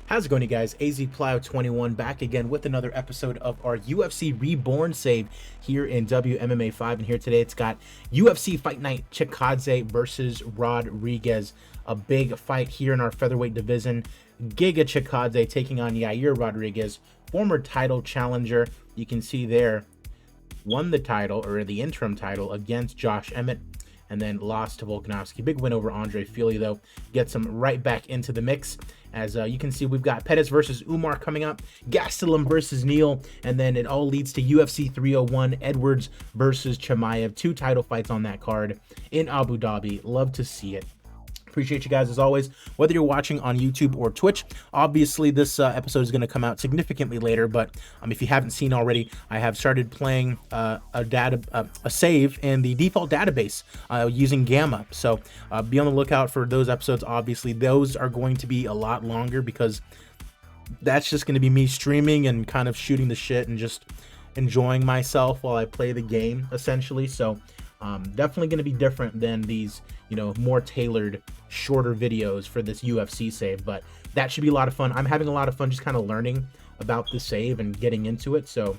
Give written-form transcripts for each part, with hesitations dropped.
How's it going, you guys? AZ Plow 21 back again with another episode of our UFC Reborn save here in WMMA 5. And here today it's got UFC Fight Night Chikadze versus Rodriguez. A big fight here in our featherweight division. Giga Chikadze taking on Yair Rodriguez, former title challenger. You can see there, won the title, or the interim title, against Josh Emmett, and then lost to Volkanovski. Big win over Andre Fili, though. Gets him right back into the mix. As you can see, we've got Pettis versus Umar coming up, Gastelum versus Neal, and then it all leads to UFC 301, Edwards versus Chimaev. 2 title fights on that card in Abu Dhabi. Love to see it. Appreciate you guys as always, whether you're watching on YouTube or Twitch. Obviously, this episode is going to come out significantly later, but if you haven't seen already, I have started playing a save in the default database using Gamma. So be on the lookout for those episodes. Obviously, those are going to be a lot longer because that's just going to be me streaming and kind of shooting the shit and just enjoying myself while I play the game, essentially. So definitely going to be different than these, more tailored, shorter videos for this UFC save, but that should be a lot of fun. I'm having a lot of fun just kind of learning about the save and getting into it. So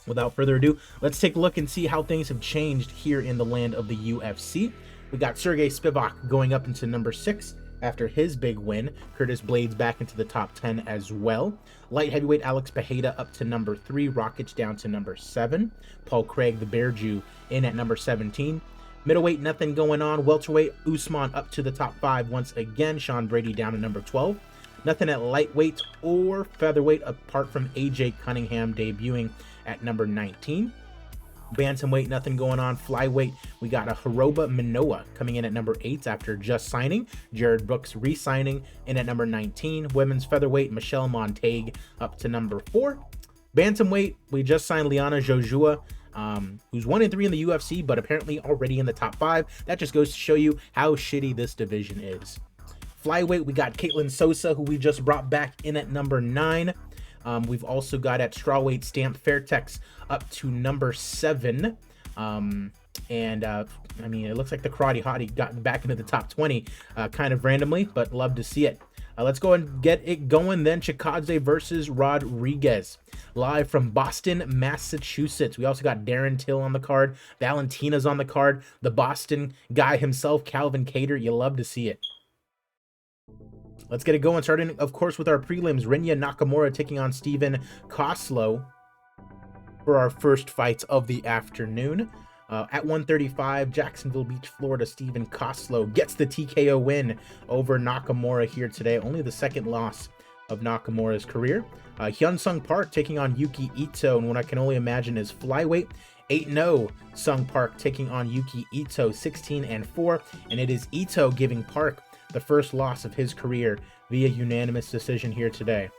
without further ado, let's take a look and see how things have changed here in the land of the UFC. We got Sergey Spivak going up into number 6 after his big win. Curtis Blades back into the top 10 as well. Light heavyweight Alex Pereira up to number 3. Rockets down to number 7. Paul Craig, the Bear Jew, in at number 17. Middleweight, nothing going on. Welterweight, Usman up to the top 5 once again. Sean Brady down to number 12. Nothing at lightweight or featherweight apart from AJ Cunningham debuting at number 19. Bantamweight, nothing going on. Flyweight, we got a Hiroba Minoa coming in at number 8 after just signing. Jared Brooks re-signing in at number 19. Women's featherweight, Michelle Montague up to number 4. Bantamweight, we just signed Liana Jojua, who's 1-3 in the UFC, but apparently already in the top 5. That just goes to show you how shitty this division is. Flyweight, we got Caitlin Sosa, who we just brought back in at number 9. We've also got at strawweight Stamp Fairtex up to number 7. It looks like the Karate Hottie got back into the top 20 kind of randomly, but love to see it. Let's go and get it going then. Chikadze versus Rodriguez, live from Boston, Massachusetts. We also got Darren Till on the card. Valentina's on the card. The Boston guy himself, Calvin Cater. You love to see it. Let's get it going, starting, of course, with our prelims. Rinya Nakamura taking on Steven Koslow for our first fights of the afternoon. At 135, Jacksonville Beach, Florida, Steven Koslow gets the TKO win over Nakamura here today. Only the second loss of Nakamura's career. Hyun Sung Park taking on Yuki Ito, and what I can only imagine is flyweight. 8-0 Sung Park taking on Yuki Ito, 16-4, and it is Ito giving Park the first loss of his career via unanimous decision here today.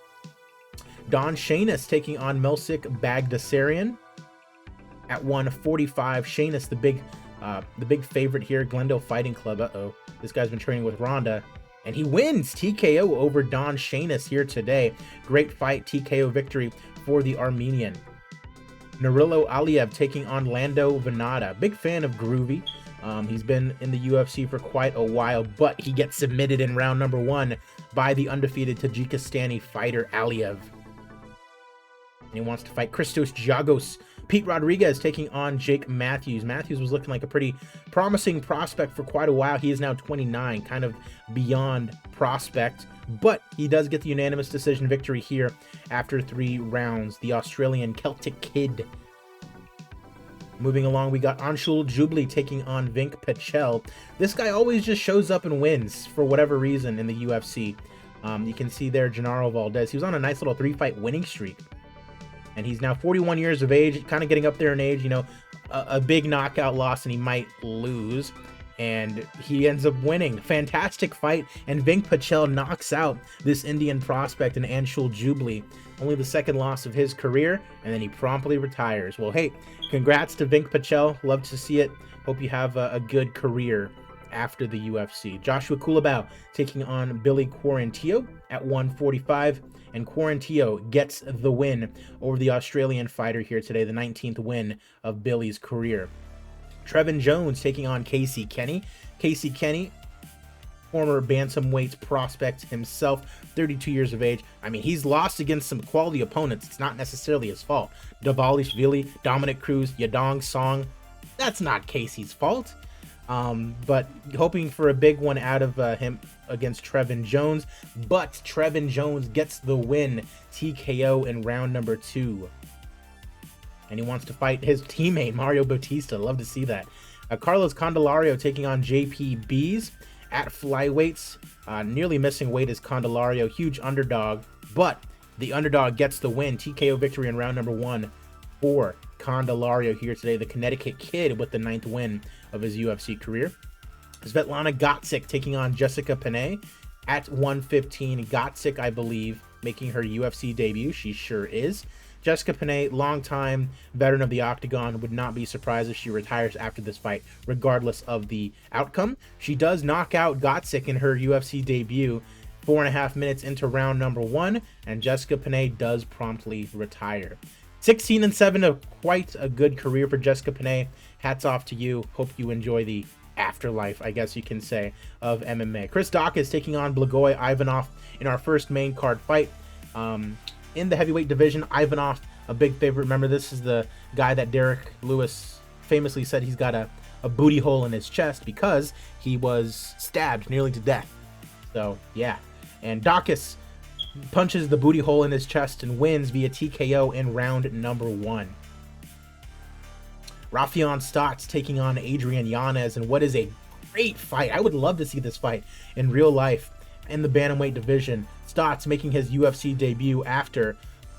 Don Shainis taking on Melsik Bagdasarian at 145. Shainis, the big favorite here, Glendale Fighting Club. This guy's been training with Ronda, and he wins TKO over Don Shainis here today. Great fight, TKO victory for the Armenian. Nurilo Aliyev taking on Lando Venata. Big fan of Groovy. He's been in the UFC for quite a while, but he gets submitted in round number 1 by the undefeated Tajikistani fighter Aliyev. And he wants to fight Christos Giagos. Pete Rodriguez taking on Jake Matthews. Matthews was looking like a pretty promising prospect for quite a while. He is now 29, kind of beyond prospect, but he does get the unanimous decision victory here after 3 rounds. The Australian Celtic Kid. Moving along, we got Anshul Jubli taking on Vink Pichel. This guy always just shows up and wins for whatever reason in the UFC. You can see there Gennaro Valdez. He was on a nice little 3-fight winning streak. And he's now 41 years of age, kind of getting up there in age, a big knockout loss and he might lose. And he ends up winning. Fantastic fight. And Vink Pichel knocks out this Indian prospect in Anshul Jubli. Only the second loss of his career, and then he promptly retires. Well, hey, congrats to Vink Pichel. Love to see it. Hope you have a good career after the UFC. Joshua Culibao taking on Billy Quarantillo at 145. And Quarantillo gets the win over the Australian fighter here today, the 19th win of Billy's career. Trevin Jones taking on Casey Kenny. Casey Kenny former bantamweight prospect himself, 32 years of age. I mean, he's lost against some quality opponents. It's not necessarily his fault. Davalishvili, Dominic Cruz, Yadong Song. That's not Casey's fault. But hoping for a big one out of him against Trevin Jones. But Trevin Jones gets the win, TKO in round number 2. And he wants to fight his teammate, Mario Bautista. Love to see that. Carlos Candelario taking on JPBs at flyweights. Nearly missing weight is Candelario. Huge underdog. But the underdog gets the win. TKO victory in round number 1 for Candelario here today. The Connecticut kid with the 9th win of his UFC career. Svetlana Gotsic taking on Jessica Penne at 115. Gotsic, I believe, making her UFC debut. She sure is. Jessica Penne, longtime veteran of the Octagon, would not be surprised if she retires after this fight, regardless of the outcome. She does knock out Gotsic in her UFC debut 4.5 minutes into round number 1, and Jessica Penne does promptly retire. 16-7, quite a good career for Jessica Penne. Hats off to you. Hope you enjoy the afterlife, I guess you can say, of MMA. Chris Daukaus is taking on Blagoy Ivanov in our first main card fight. In the heavyweight division, Ivanov, a big favorite. Remember, this is the guy that Derek Lewis famously said he's got a booty hole in his chest because he was stabbed nearly to death. So, yeah. And Daukaus punches the booty hole in his chest and wins via TKO in round number 1. Rafion Stotts taking on Adrian Yanez in what is a great fight. I would love to see this fight in real life in the bantamweight division. Stotts making his UFC debut after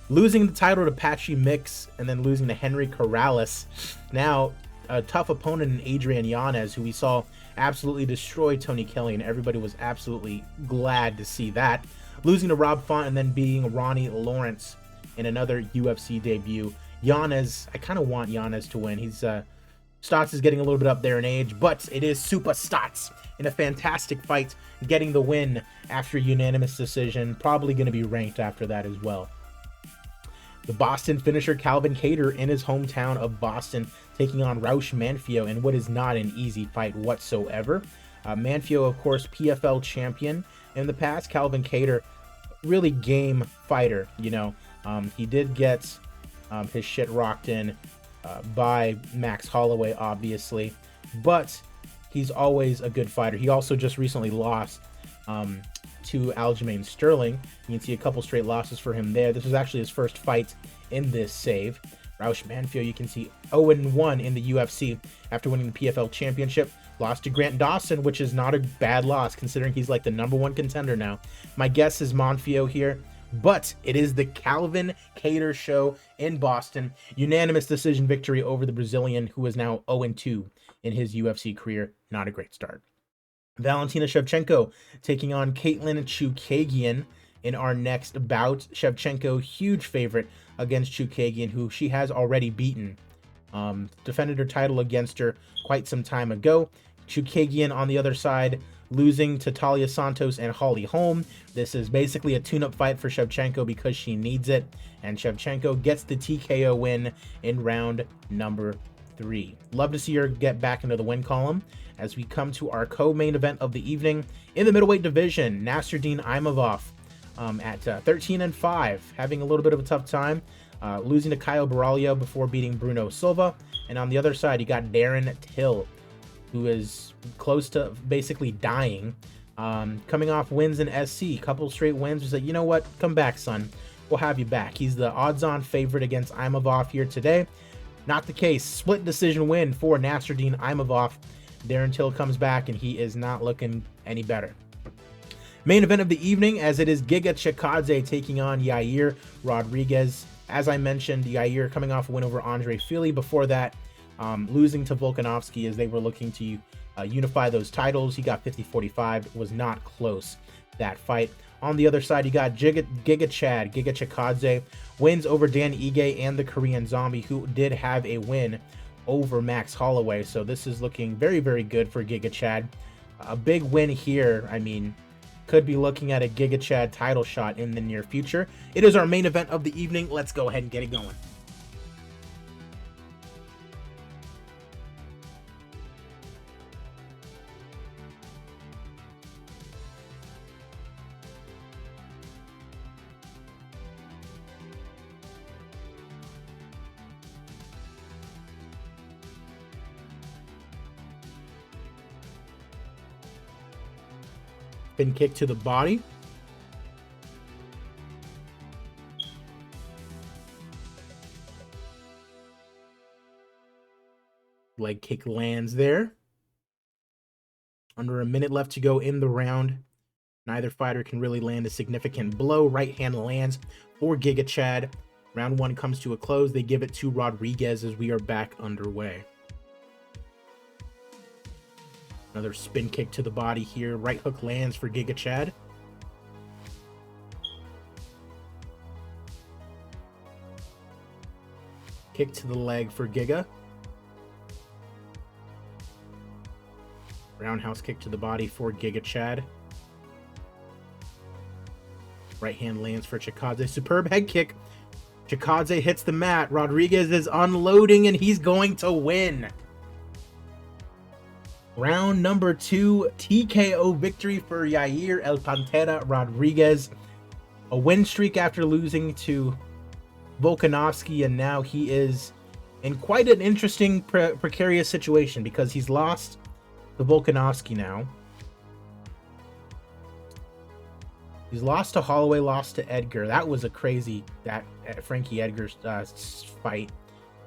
losing the title to Patchy Mix and then losing to Henry Corrales. Now, a tough opponent in Adrian Yanez, who we saw absolutely destroy Tony Kelly, and everybody was absolutely glad to see that. Losing to Rob Font and then beating Ronnie Lawrence in another UFC debut. Yanez, I kind of want Yanez to win. Stotts is getting a little bit up there in age, but it is Super Stotts in a fantastic fight, getting the win after a unanimous decision. Probably going to be ranked after that as well. The Boston finisher Calvin Kattar in his hometown of Boston, taking on Raush Manfio in what is not an easy fight whatsoever. Manfio, of course, PFL champion in the past. Calvin Kattar, really game fighter, you know. He did get his shit rocked in by Max Holloway, obviously, but he's always a good fighter. He also just recently lost to Aljamain Sterling. You can see a couple straight losses for him there. This was actually his first fight in this save. Raush Manfio, you can see 0-1 in the UFC after winning the PFL championship. Lost to Grant Dawson, which is not a bad loss considering he's like the #1 contender now. My guess is Manfio here, but it is the Calvin Kattar show in Boston. Unanimous decision victory over the Brazilian, who is now 0-2 in his UFC career. Not a great start. Valentina Shevchenko taking on Caitlin Chookagian in our next bout. Shevchenko, huge favorite against Chookagian, who she has already beaten. Defended her title against her quite some time ago. Chookagian on the other side, losing to Talia Santos and Holly Holm. This is basically a tune-up fight for Shevchenko because she needs it, and Shevchenko gets the TKO win in round number 3. Love to see her get back into the win column as we come to our co-main event of the evening. In the middleweight division, Nasruddin Imavov at 13-5, having a little bit of a tough time, losing to Caio Borralho before beating Bruno Silva. And on the other side, you got Darren Till, who is close to basically dying, coming off wins in SC, couple straight wins. We said, you know what, come back, son, we'll have you back. He's the odds-on favorite against Imavov here today. Not the case. Split decision win for Nasruddin Imavov. Darren Till comes back and he is not looking any better. Main event of the evening, as it is Giga Chikadze taking on Yair Rodriguez. As I mentioned, Yair coming off a win over Andre Fili. Before that, losing to Volkanovski as they were looking to unify those titles. He got 50-45. It was not close, that fight. On the other side, you got Giga Chikadze wins over Dan Ige and the Korean Zombie, who did have a win over Max Holloway. So this is looking very, very good for Giga Chad. A big win here. I mean, could be looking at a Giga Chad title shot in the near future. It is our main event of the evening. Let's go ahead and get it going. Spin kick to the body. Leg kick lands there. Under a minute left to go in the round. Neither fighter can really land a significant blow. Right hand lands for Giga Chad. Round 1 comes to a close. They give it to Rodriguez as we are back underway. Another spin kick to the body here. Right hook lands for Giga Chad. Kick to the leg for Giga. Roundhouse kick to the body for Giga Chad. Right hand lands for Chikadze. Superb head kick. Chikadze hits the mat. Rodriguez is unloading, and he's going to win. Round number 2, TKO victory for Yair El Pantera Rodriguez. A win streak after losing to Volkanovski, and now he is in quite an interesting, precarious situation because he's lost to Volkanovski now. He's lost to Holloway, lost to Edgar. That was a crazy Frankie Edgar's fight.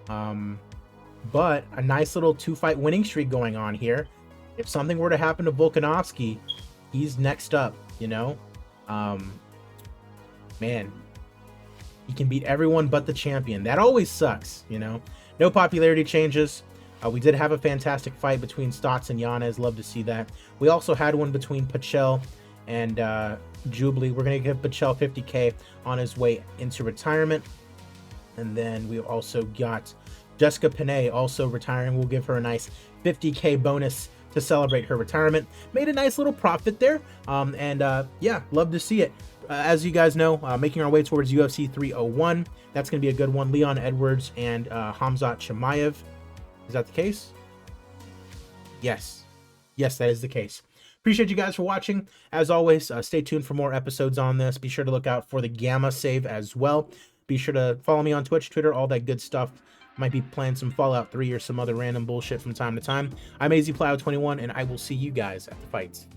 But a nice little 2-fight winning streak going on here. If something were to happen to Volkanovski, he's next up, you know? Man, he can beat everyone but the champion. That always sucks, you know? No popularity changes. We did have a fantastic fight between Stotts and Yanez. Love to see that. We also had one between Pachel and Jubilee. We're going to give Pachel 50K on his way into retirement. And then we also got Jessica Panay also retiring. We'll give her a nice 50K bonus to celebrate her retirement. Made a nice little profit there. Yeah, love to see it. As you guys know, making our way towards UFC 301. That's going to be a good one. Leon Edwards and Hamzat Chimaev. Is that the case? Yes. Yes, that is the case. Appreciate you guys for watching. As always, stay tuned for more episodes on this. Be sure to look out for the Gamma save as well. Be sure to follow me on Twitch, Twitter, all that good stuff. Might be playing some Fallout 3 or some other random bullshit from time to time. I'm AZPlow21, and I will see you guys at the fights.